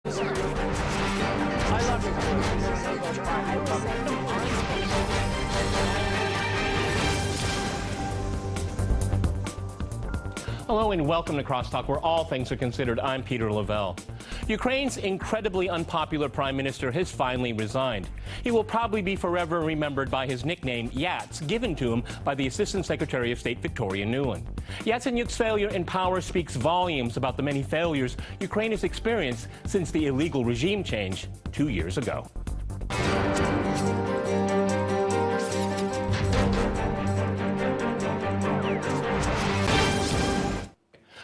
I love Hello and welcome to CrossTalk, where all things are considered. I'm Peter Lavelle. Ukraine's incredibly unpopular prime minister has finally resigned. He will probably be forever remembered by his nickname, Yats, given to him by the Assistant Secretary of State Victoria Nuland. Yatsenyuk's failure in power speaks volumes about the many failures Ukraine has experienced since the illegal regime change 2 years ago.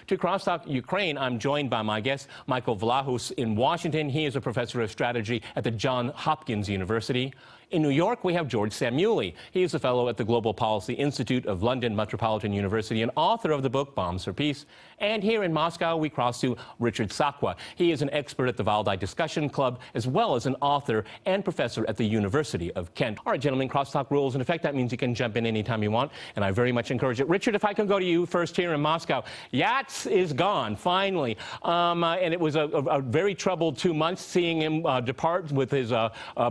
To CrossTalk Ukraine, I'm joined by my guest, Michael Vlahos in Washington. He is a professor of strategy at the Johns Hopkins University. In New York, we have George Szamuely. He is a fellow at the Global Policy Institute of London Metropolitan University and author of the book Bombs for Peace. And here in Moscow, we cross to Richard Sakwa. He is an expert at the Valdai Discussion Club, as well as an author and professor at the University of Kent. All right, gentlemen, CrossTalk rules in effect. That means you can jump in anytime you want, and I very much encourage it. Richard, if I can go to you first here in Moscow. Yats is gone, finally. And it was a very troubled 2 months seeing him depart with his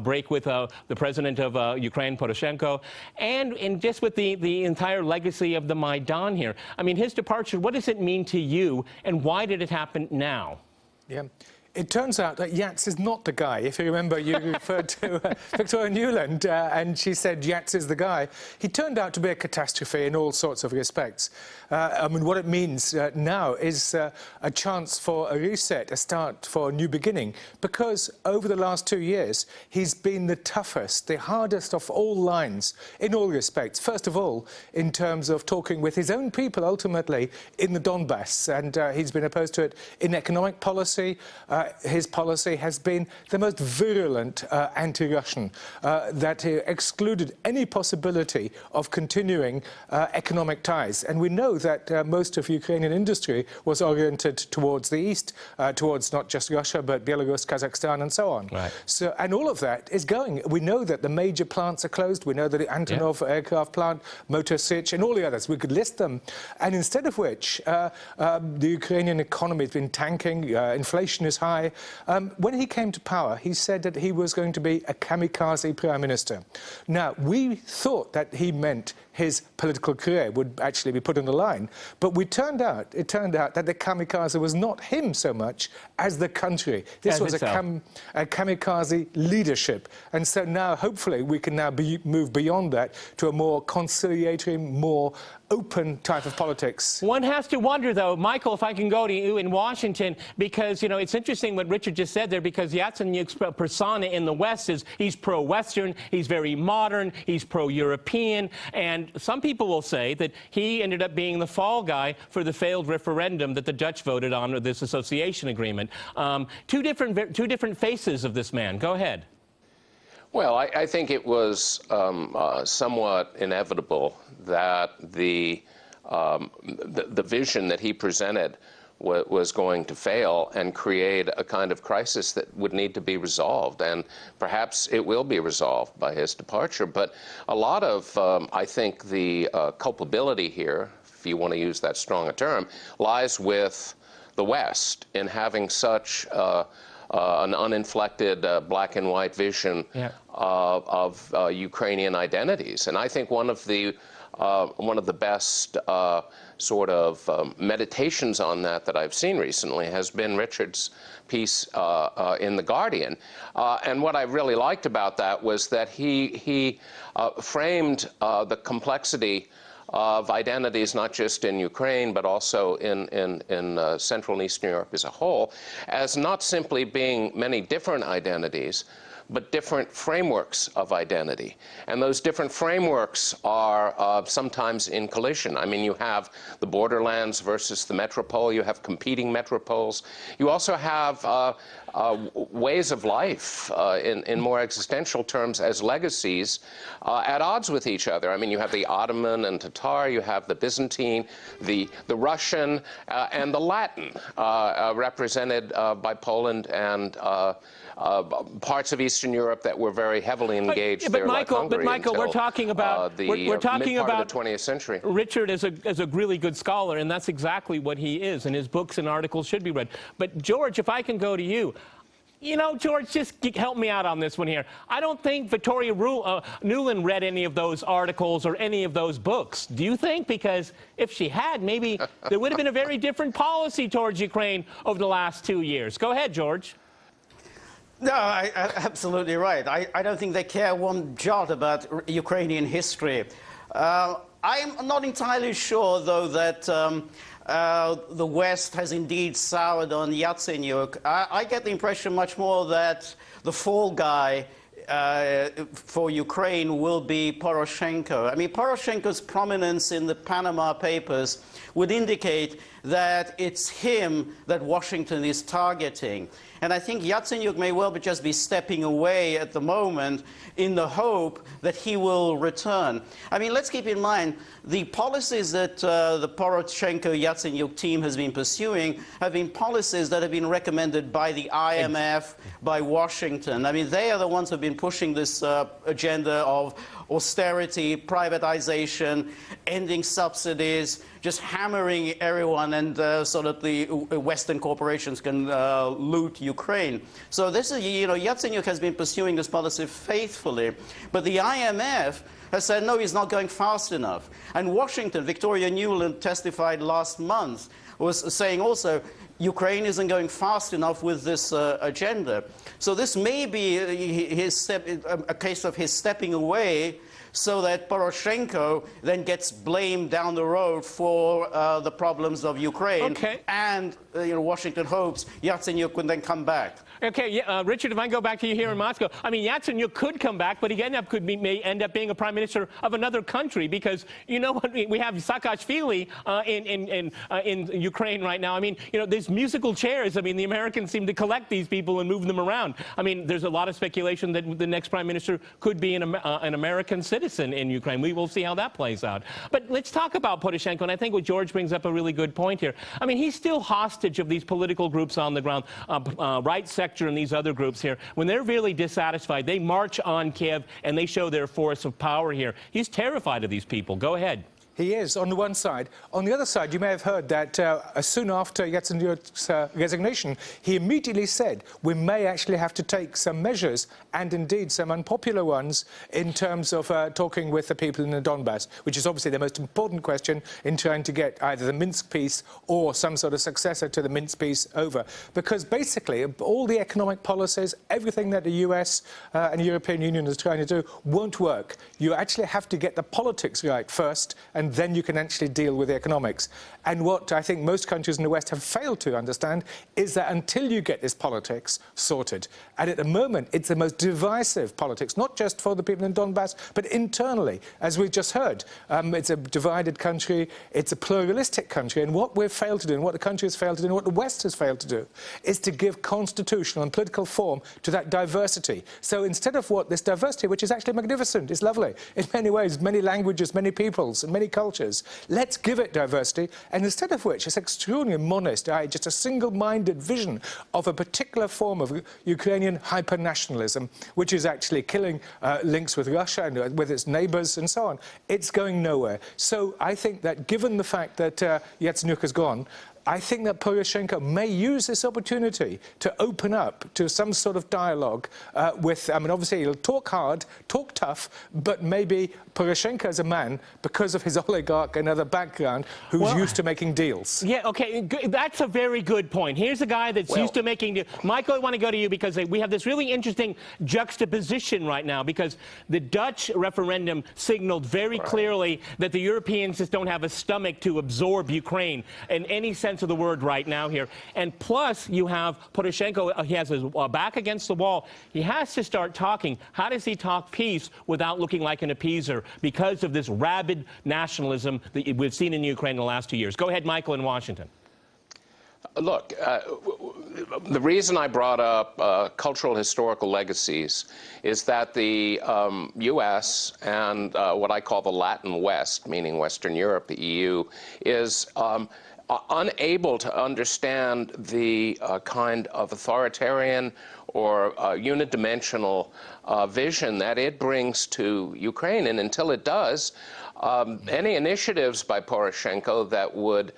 break with the president of Ukraine, Poroshenko, and just with the entire legacy of the Maidan here. I mean, his departure, what does it mean to you, and why did it happen now? Yeah. It turns out that Yats is not the guy. If you remember, you referred to Victoria Nuland, and she said Yats is the guy. He turned out to be a catastrophe in all sorts of respects. I mean, what it means now is a chance for a reset, a start for a new beginning, because over the last 2 years, he's been the toughest, the hardest of all lines in all respects. First of all, in terms of talking with his own people, ultimately, in the Donbass, and he's been opposed to it in economic policy. His policy has been the most virulent anti-Russian, that he excluded any possibility of continuing economic ties. And we know that most of Ukrainian industry was oriented towards the east, towards not just Russia, but Belarus, Kazakhstan, and so on. Right. So, and all of that is going. We know that the major plants are closed. We know that the Antonov aircraft plant, Motor Sich, and all the others. We could list them. And instead of which, the Ukrainian economy has been tanking, inflation is high. When he came to power, he said that he was going to be a kamikaze prime minister. Now, we thought that he meant his political career would actually be put on the line. But it turned out that the kamikaze was not him so much as the country. This was a kamikaze leadership. And so now, hopefully, we can now move beyond that to a more conciliatory, more open type of politics. One has to wonder, though, Michael, if I can go to you in Washington, because, you know, it's interesting what Richard just said there, because Yatsenyuk's persona in the West is he's pro-Western, he's very modern, he's pro-European, and some people will say that he ended up being the fall guy for the failed referendum that the Dutch voted on with this association agreement. Two different faces of this man. Go ahead. Well, I think it was somewhat inevitable that the vision that he presented was going to fail and create a kind of crisis that would need to be resolved. And perhaps it will be resolved by his departure. But a lot of, I think, the culpability here, if you want to use that strong a term, lies with the West in having such an uninflected black and white vision of Ukrainian identities. And I think one of the best sort of meditations on that I've seen recently has been Richard's piece in The Guardian. And what I really liked about that was that he framed the complexity of identities, not just in Ukraine, but also in Central and Eastern Europe as a whole, as not simply being many different identities, but different frameworks of identity. And those different frameworks are sometimes in collision. I mean, you have the borderlands versus the metropole. You have competing metropoles. You also have ways of life in more existential terms as legacies at odds with each other. I mean, you have the Ottoman and Tatar, you have the Byzantine, the Russian, and the Latin, represented by Poland and parts of Eastern Europe that were very heavily engaged there, like Hungary, Michael, we're talking about the we're talking mid-part about of the 20th century. Richard is a really good scholar, and that's exactly what he is, and his books and articles should be read. But George, if I can go to you, You know, George, just help me out on this one here. I don't think Victoria Nuland read any of those articles or any of those books. Do you think? Because if she had, maybe there would have been a very different policy towards Ukraine over the last 2 years. Go ahead, George. No, absolutely right. I don't think they care one jot about Ukrainian history. I'm not entirely sure, though, that the West has indeed soured on Yatsenyuk. I get the impression much more that the fall guy for Ukraine will be Poroshenko. I mean, Poroshenko's prominence in the Panama Papers would indicate that it's him that Washington is targeting. And I think Yatsenyuk may well just be stepping away at the moment in the hope that he will return. I mean, let's keep in mind, the policies that the Poroshenko-Yatsenyuk team has been pursuing have been policies that have been recommended by the IMF, by Washington. I mean, they are the ones who have been pushing this agenda of austerity, privatization, ending subsidies, just hammering everyone, and so that the Western corporations can loot Ukraine. So this is, you know, Yatsenyuk has been pursuing this policy faithfully, but the IMF has said, no, he's not going fast enough. And Washington, Victoria Nuland testified last month, was saying also, Ukraine isn't going fast enough with this agenda. So this may be a case of his stepping away so that Poroshenko then gets blamed down the road for the problems of Ukraine. Okay. And you know, Washington hopes Yatsenyuk can then come back. Okay, yeah, Richard, if I go back to you here in Moscow, I mean, Yatsenyuk could come back, but he may end up being a prime minister of another country, because you know what, we have Saakashvili in Ukraine right now. I mean, you know, these musical chairs. I mean, the Americans seem to collect these people and move them around. I mean, there's a lot of speculation that the next prime minister could be an American citizen in Ukraine. We will see how that plays out. But let's talk about Poroshenko, and I think what George brings up a really good point here. I mean, he's still hostage of these political groups on the ground, right sector and these other groups here. When they're really dissatisfied, they march on Kiev and they show their force of power here. He's terrified of these people. Go ahead. He is, on the one side. On the other side, you may have heard that soon after Yatsenyuk's resignation, he immediately said we may actually have to take some measures, and indeed some unpopular ones, in terms of talking with the people in the Donbass, which is obviously the most important question in trying to get either the Minsk peace or some sort of successor to the Minsk peace over. Because basically, all the economic policies, everything that the US and the European Union is trying to do won't work. You actually have to get the politics right first, and then you can actually deal with the economics. And what I think most countries in the West have failed to understand is that until you get this politics sorted, and at the moment it's the most divisive politics, not just for the people in Donbass, but internally, as we've just heard. It's a divided country, it's a pluralistic country, and what we've failed to do, and what the country has failed to do, and what the West has failed to do, is to give constitutional and political form to that diversity. So instead of what this diversity, which is actually magnificent, is lovely, in many ways, many languages, many peoples, and many cultures. Let's give it diversity, and instead of which, it's extraordinarily modest, just a single-minded vision of a particular form of Ukrainian hyper-nationalism, which is actually killing links with Russia and with its neighbours and so on. It's going nowhere. So I think that given the fact that Yatsenyuk has gone, I think that Poroshenko may use this opportunity to open up to some sort of dialogue with, I mean, obviously he'll talk hard, talk tough, but maybe Poroshenko is a man, because of his oligarch and other background, who's used to making deals. Yeah, okay, that's a very good point. Here's a guy that's used to making deals. Michael, I want to go to you, because we have this really interesting juxtaposition right now, because the Dutch referendum signaled very clearly that the Europeans just don't have a stomach to absorb Ukraine in any sense of the word right now here. And plus, you have Poroshenko, he has his back against the wall. He has to start talking. How does he talk peace without looking like an appeaser, because of this rabid nationalism that we've seen in Ukraine in the last 2 years? Go ahead, Michael, in Washington. Look, the reason I brought up cultural historical legacies is that the U.S. and what I call the Latin West, meaning Western Europe, the EU, is unable to understand the kind of authoritarian or unidimensional vision that it brings to Ukraine. And until it does, any initiatives by Poroshenko that would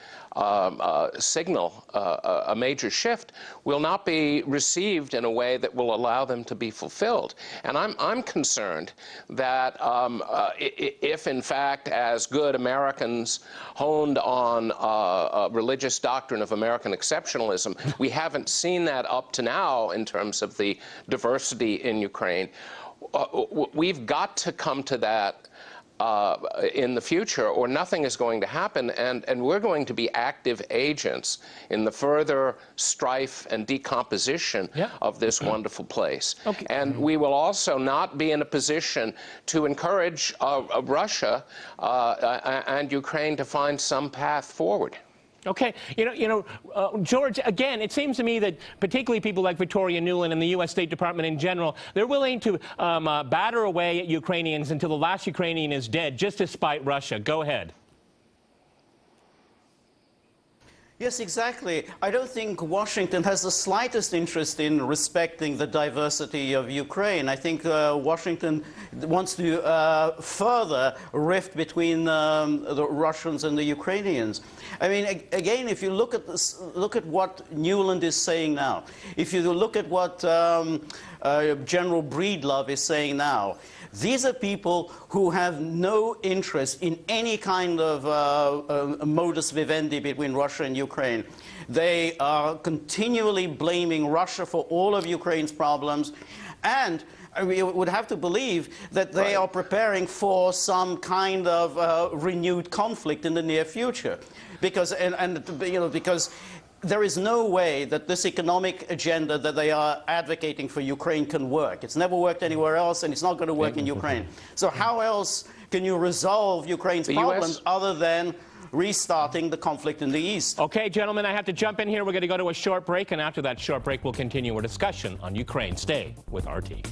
signal a major shift will not be received in a way that will allow them to be fulfilled. And I'm concerned that if, in fact, as good Americans honed on a religious doctrine of American exceptionalism, we haven't seen that up to now in terms of the diversity in Ukraine, we've got to come to that in the future, or nothing is going to happen, and we're going to be active agents in the further strife and decomposition of this wonderful place. Okay. And we will also not be in a position to encourage Russia and Ukraine to find some path forward. Okay, George, again, it seems to me that particularly people like Victoria Nuland and the U.S. State Department in general, they're willing to batter away at Ukrainians until the last Ukrainian is dead, just to spite Russia. Go ahead. Yes, exactly. I don't think Washington has the slightest interest in respecting the diversity of Ukraine. I think Washington wants to further rift between the Russians and the Ukrainians. I mean, again, if you look at this, look at what Nuland is saying now. If you look at what General Breedlove is saying now, these are people who have no interest in any kind of modus vivendi between Russia and Ukraine. They are continually blaming Russia for all of Ukraine's problems, and we would have to believe that they are preparing for some kind of renewed conflict in the near future, because because there is no way that this economic agenda that they are advocating for Ukraine can work. It's never worked anywhere else, and it's not going to work in Ukraine. So how else can you resolve Ukraine's problems other than restarting the conflict in the East? Okay, gentlemen, I have to jump in here. We're going to go to a short break, and after that short break, we'll continue our discussion on Ukraine. Stay with RT.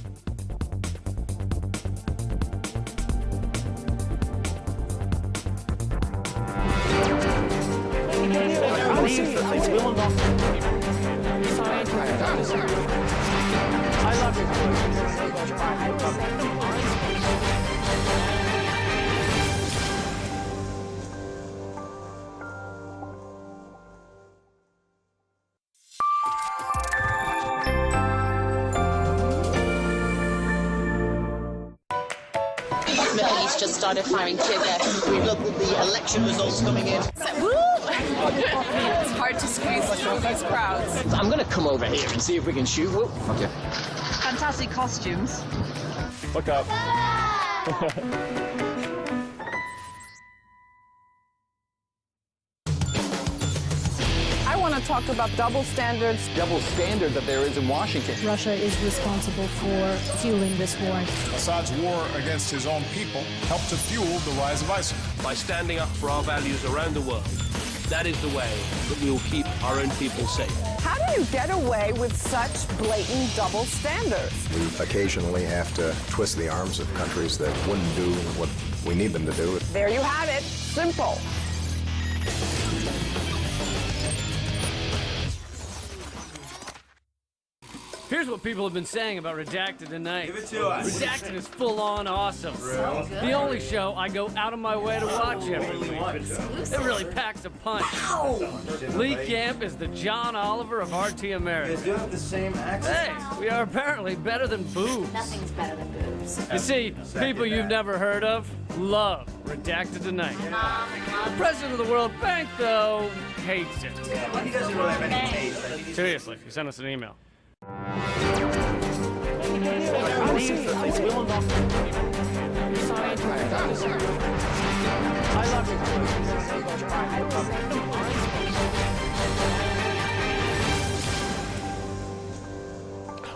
Just started firing tear gas. We've looked at the election results coming in. Woo! It's hard to squeeze through these crowds. I'm going to come over here and see if we can shoot. Whoop. Okay. Fantastic costumes. Look up. I want to talk about double standards. Double standard that there is in Washington. Russia is responsible for fueling this war. Assad's war against his own people helped to fuel the rise of ISIL. By standing up for our values around the world, that is the way that we will keep our own people safe. How do you get away with such blatant double standards? We occasionally have to twist the arms of countries that wouldn't do what we need them to do. There you have it. Simple. Here's what people have been saying about Redacted tonight. Give it to us. Redacted is full-on awesome. Real? The only show I go out of my way to watch every week. It really packs a punch. Lee Camp is the John Oliver of RT America. You guys do have the same accent. Hey, we are apparently better than boobs. Nothing's better than boobs. You see, people you've never heard of love Redacted tonight. The president of the World Bank, though, hates it. He doesn't really have any taste. Seriously, he sent us an email.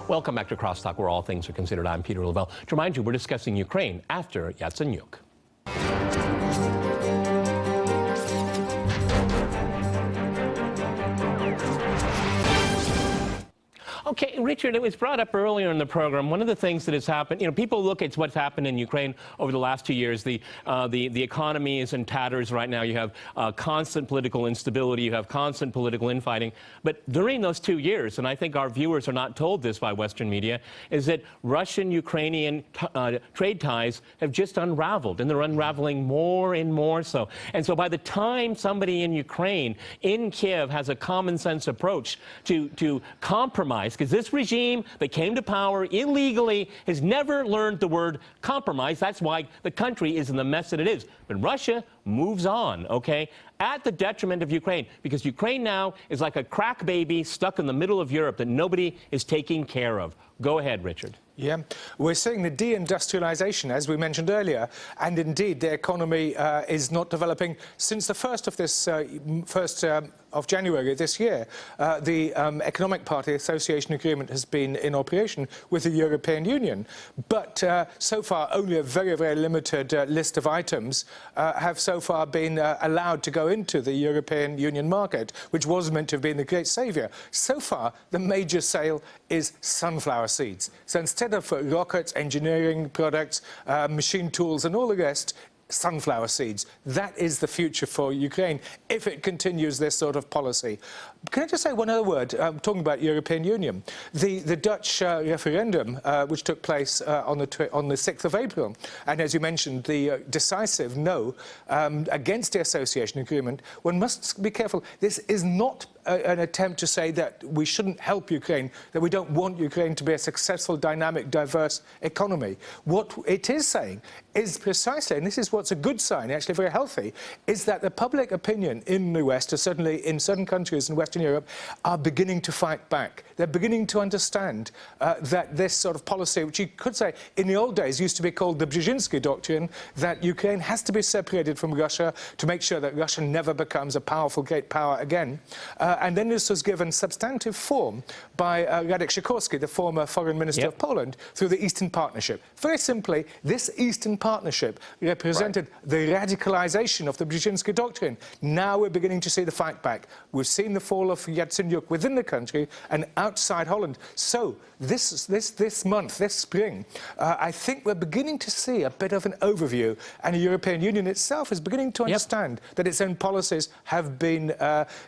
Welcome back to Crosstalk, where all things are considered. I'm Peter Lavelle. To remind you, we're discussing Ukraine after Yatsenyuk. Okay, Richard, it was brought up earlier in the program. One of the things that has happened, people look at what's happened in Ukraine over the last 2 years. The economy is in tatters right now. You have constant political instability. You have constant political infighting. But during those 2 years, and I think our viewers are not told this by Western media, is that Russian-Ukrainian trade ties have just unraveled, and they're unraveling more and more so. And so by the time somebody in Ukraine, in Kiev, has a common sense approach to compromise, because this regime that came to power illegally has never learned the word compromise. That's why the country is in the mess that it is. But Russia moves on, okay, at the detriment of Ukraine, because Ukraine now is like a crack baby stuck in the middle of Europe that nobody is taking care of. Go ahead, Richard. Yeah, we're seeing the deindustrialization, as we mentioned earlier, and indeed the economy is not developing since the first of January this year. The Economic Party Association Agreement has been in operation with the European Union, but so far only a very, very limited list of items have so far been allowed to go into the European Union market, which was meant to have been the great saviour. So far, the major sale is sunflower seeds. So instead of rockets, engineering products, machine tools and all the rest, sunflower seeds. That is the future for Ukraine if it continues this sort of policy. Can I just say one other word, talking about European Union? The Dutch referendum, which took place on the 6th of April, and as you mentioned, the decisive no against the association agreement, one must be careful. This is not an attempt to say that we shouldn't help Ukraine, that we don't want Ukraine to be a successful, dynamic, diverse economy. What it is saying is precisely, and this is what's a good sign, actually very healthy, is that the public opinion in the West, or certainly in certain countries in Western Europe, are beginning to fight back. They're beginning to understand that this sort of policy, which you could say in the old days used to be called the Brzezinski Doctrine, that Ukraine has to be separated from Russia to make sure that Russia never becomes a powerful great power again. And then this was given substantive form by Radek Sikorski, the former foreign minister of Poland, through the Eastern Partnership. Very simply, this Eastern Partnership represented the radicalization of the Brzezinski Doctrine. Now we're beginning to see the fight back. We've seen the fall of Yatsenyuk within the country and outside Holland. So this month, this spring, I think we're beginning to see a bit of an overview, and the European Union itself is beginning to understand that its own policies have been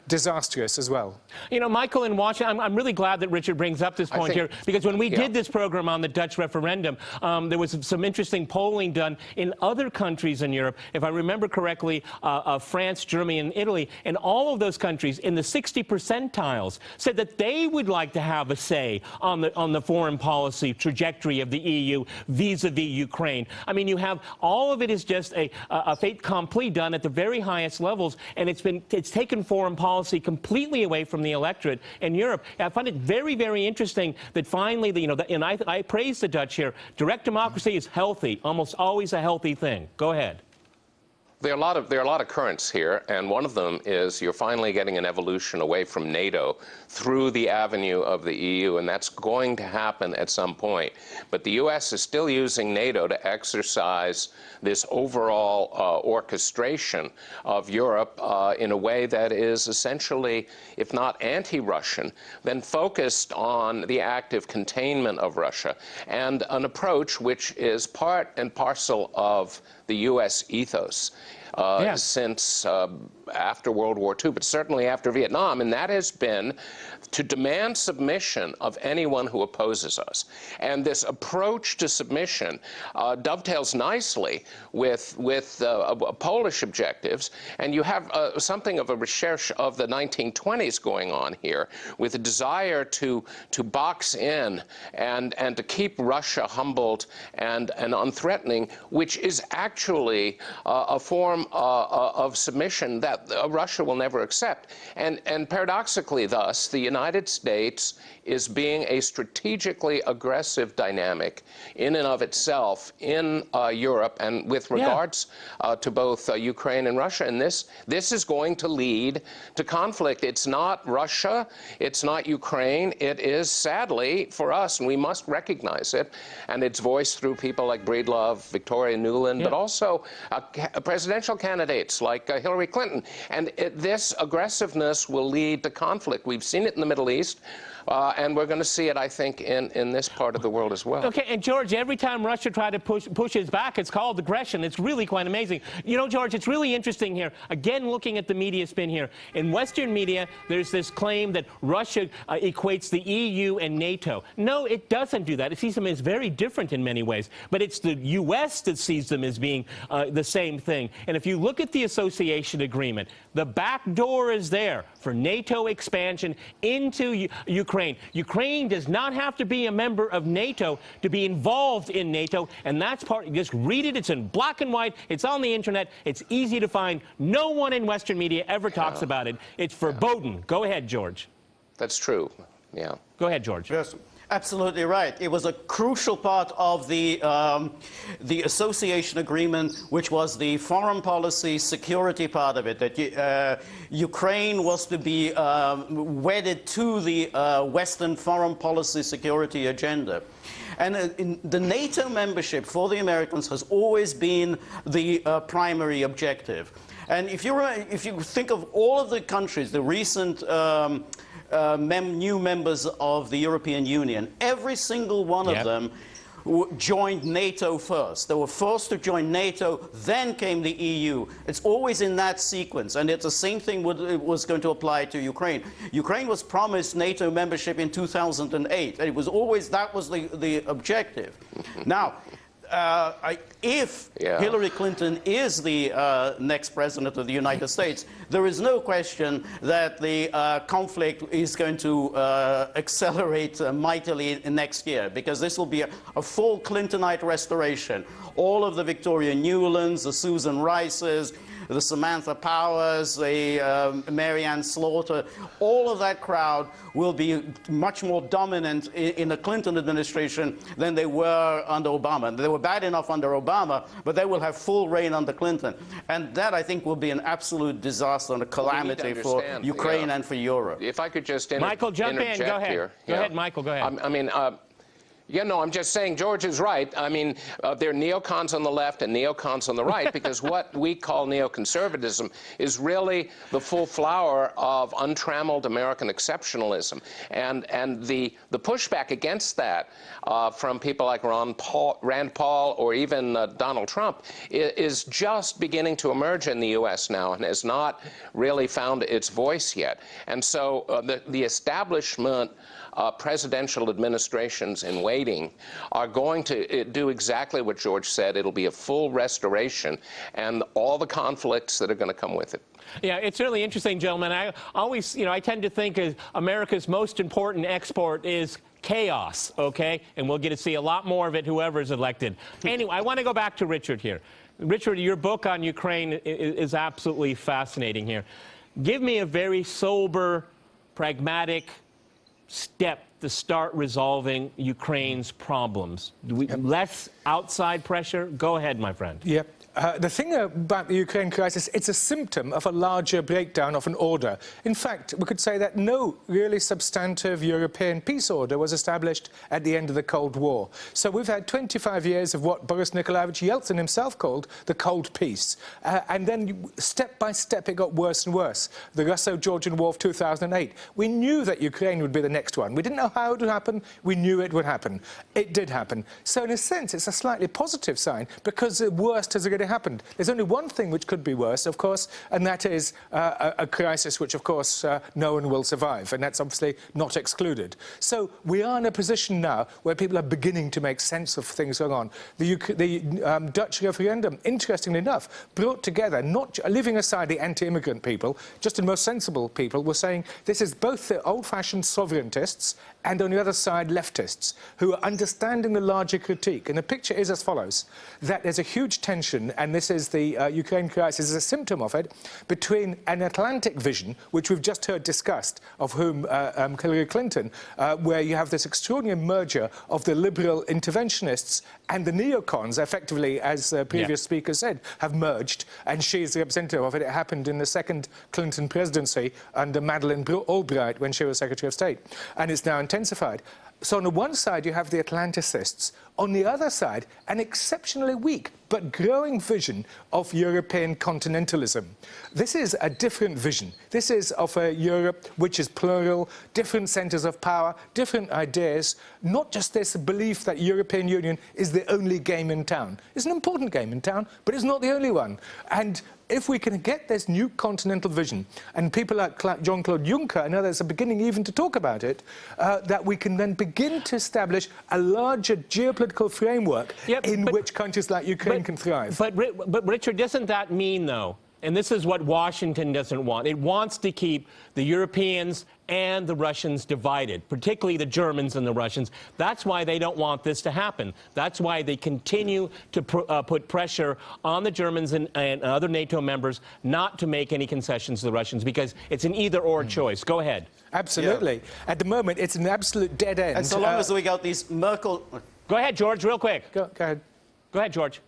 disastrous as well. You know, Michael in Washington, I'm really glad that Richard brings up this point here, because when we did this program on the Dutch referendum, there was some interesting polling done in other countries in Europe. If I remember correctly, France, Germany, and Italy, and all of those countries in the 60 percentiles said that they would like to have a say on the foreign policy trajectory of the EU vis-a-vis Ukraine. I mean, you have all of it is just a fait accompli done at the very highest levels, and it's taken foreign policy completely away from the electorate in Europe. I find it very, very interesting that finally, and I praise the Dutch here. Direct democracy is healthy, almost always a healthy thing. Go ahead. There are a lot of currents here, and one of them is you're finally getting an evolution away from NATO through the avenue of the EU, and that's going to happen at some point. But the U.S. is still using NATO to exercise this overall orchestration of Europe in a way that is essentially, if not anti-Russian, then focused on the active containment of Russia, and an approach which is part and parcel of the U.S. ethos since after World War II, but certainly after Vietnam, and that has been to demand submission of anyone who opposes us. And this approach to submission dovetails nicely with Polish objectives, and you have something of a recherche of the 1920s going on here, with a desire to box in and to keep Russia humbled and unthreatening, which is actually a form of submission that Russia will never accept. And paradoxically, thus, the United States is being a strategically aggressive dynamic in and of itself in Europe, and with regards to both Ukraine and Russia. And this is going to lead to conflict. It's not Russia, it's not Ukraine. It is, sadly, for us, and we must recognize it, and it's voiced through people like Breedlove, Victoria Nuland, but also presidential candidates like Hillary Clinton. And this aggressiveness will lead to conflict. We've seen it in the Middle East. And we're going to see it, I think, in this part of the world as well. Okay, and George, every time Russia tried to pushes back, it's called aggression. It's really quite amazing. You know, George, it's really interesting here. Again, looking at the media spin here. In Western media, there's this claim that Russia equates the EU and NATO. No, it doesn't do that. It sees them as very different in many ways. But it's the U.S. that sees them as being the same thing. And if you look at the association agreement, the back door is there for NATO expansion into Ukraine. Ukraine does not have to be a member of NATO to be involved in NATO, and that's part. Just read it. It's in black and white. It's on the internet. It's easy to find. No one in Western media ever talks about it. It's verboten. Go ahead, George. That's true. Yeah. Go ahead, George. Yes. Absolutely right. It was a crucial part of the association agreement, which was the foreign policy security part of it, that Ukraine was to be wedded to the Western foreign policy security agenda. And the NATO membership for the Americans has always been the primary objective. And if you think of all of the countries, the recent new members of the European Union, every single one of them joined NATO first. They were forced to join NATO, then came the EU. It's always in that sequence, and it's the same thing was going to apply to Ukraine. Ukraine was promised NATO membership in 2008, and it was always, that was the objective. Now, if Hillary Clinton is the next president of the United States, there is no question that the conflict is going to accelerate mightily next year, because this will be a full Clintonite restoration. All of the Victoria Nulands, the Susan Rices, the Samantha Powers, the Marianne Slaughter, all of that crowd will be much more dominant in the Clinton administration than they were under Obama. They were bad enough under Obama, but they will have full reign under Clinton. And that, I think, will be an absolute disaster and a calamity for Ukraine and for Europe. If I could just Michael, jump in. Go ahead. Here. Go ahead, Michael. Go ahead. I mean, yeah, no, I'm just saying George is right. I mean, there are neocons on the left and neocons on the right, because what we call neoconservatism is really the full flower of untrammeled American exceptionalism. And the pushback against that from people like Rand Paul or even Donald Trump is just beginning to emerge in the U.S. now and has not really found its voice yet. And so the establishment presidential administrations in waiting are going to do exactly what George said. It'll be a full restoration and all the conflicts that are going to come with it. Yeah, it's really interesting, gentlemen. I always, I tend to think of America's most important export is chaos, okay? And we'll get to see a lot more of it, whoever's elected. Anyway, I want to go back to Richard here. Richard, your book on Ukraine is absolutely fascinating here. Give me a very sober, pragmatic step to start resolving Ukraine's problems. Less outside pressure? Go ahead, my friend. Yep. The thing about the Ukraine crisis, it's a symptom of a larger breakdown of an order. In fact, we could say that no really substantive European peace order was established at the end of the Cold War. So we've had 25 years of what Boris Nikolaevich Yeltsin himself called the Cold Peace. And then step by step, it got worse and worse. The Russo-Georgian War of 2008. We knew that Ukraine would be the next one. We didn't know how it would happen. We knew it would happen. It did happen. So in a sense, it's a slightly positive sign, because the worst has already happened. There's only one thing which could be worse, of course, and that is a crisis which, of course, no one will survive, and that's obviously not excluded. So we are in a position now where people are beginning to make sense of things going on. The Dutch referendum, interestingly enough, brought together, not leaving aside the anti-immigrant people, just the most sensible people were saying this is both the old-fashioned sovereigntists and, on the other side, leftists, who are understanding the larger critique. And the picture is as follows, that there's a huge tension, and this is the Ukraine crisis is a symptom of it, between an Atlantic vision, which we've just heard discussed, of whom Hillary Clinton, where you have this extraordinary merger of the liberal interventionists and the neocons, effectively, as the previous speaker said, have merged, and she's the representative of it. It happened in the second Clinton presidency under Madeleine Albright when she was Secretary of State, and it's now intensified. So on the one side, you have the Atlanticists. On the other side, an exceptionally weak, but growing vision of European continentalism. This is a different vision. This is of a Europe which is plural, different centres of power, different ideas, not just this belief that European Union is the only game in town. It's an important game in town, but it's not the only one. And if we can get this new continental vision, and people like Jean-Claude Juncker and others are beginning even to talk about it, that we can then begin to establish a larger geopolitical framework in which countries like Ukraine can thrive. But Richard, doesn't that mean, though, and this is what Washington doesn't want, it wants to keep the Europeans and the Russians divided, particularly the Germans and the Russians. That's why they don't want this to happen. That's why they continue to put pressure on the Germans and other NATO members not to make any concessions to the Russians, because it's an either-or choice. Go ahead. Absolutely. Yeah. At the moment, it's an absolute dead end. And so long as we got these Merkel... Go ahead, George, real quick. Go ahead. Go ahead, George.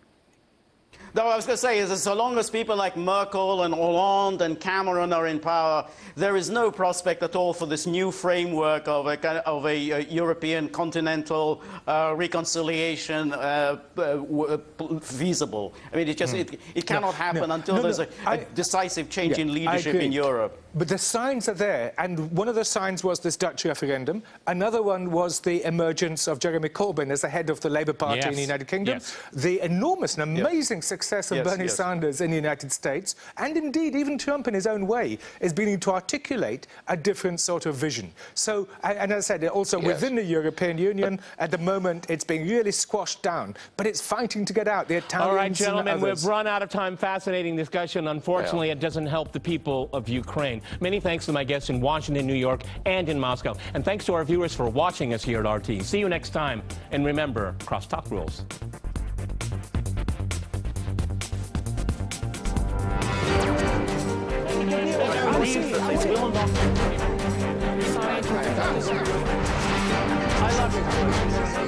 No, what I was going to say is that so long as people like Merkel and Hollande and Cameron are in power, there is no prospect at all for this new framework of a European continental reconciliation feasible. I mean, it just it cannot happen until there's a decisive change in leadership in Europe. But the signs are there, and one of the signs was this Dutch referendum. Another one was the emergence of Jeremy Corbyn as the head of the Labour Party in the United Kingdom. The enormous and amazing success of Bernie Sanders in the United States, and indeed even Trump in his own way, is beginning to articulate a different sort of vision. So, and as I said, also within the European Union, at the moment, it's being really squashed down, but it's fighting to get out. The Italians. All right, gentlemen, and others. we've run out of time. Fascinating discussion. Unfortunately, it doesn't help the people of Ukraine. Many thanks to my guests in Washington, New York, and in Moscow. And thanks to our viewers for watching us here at RT. See you next time. And remember, crosstalk rules. I love you.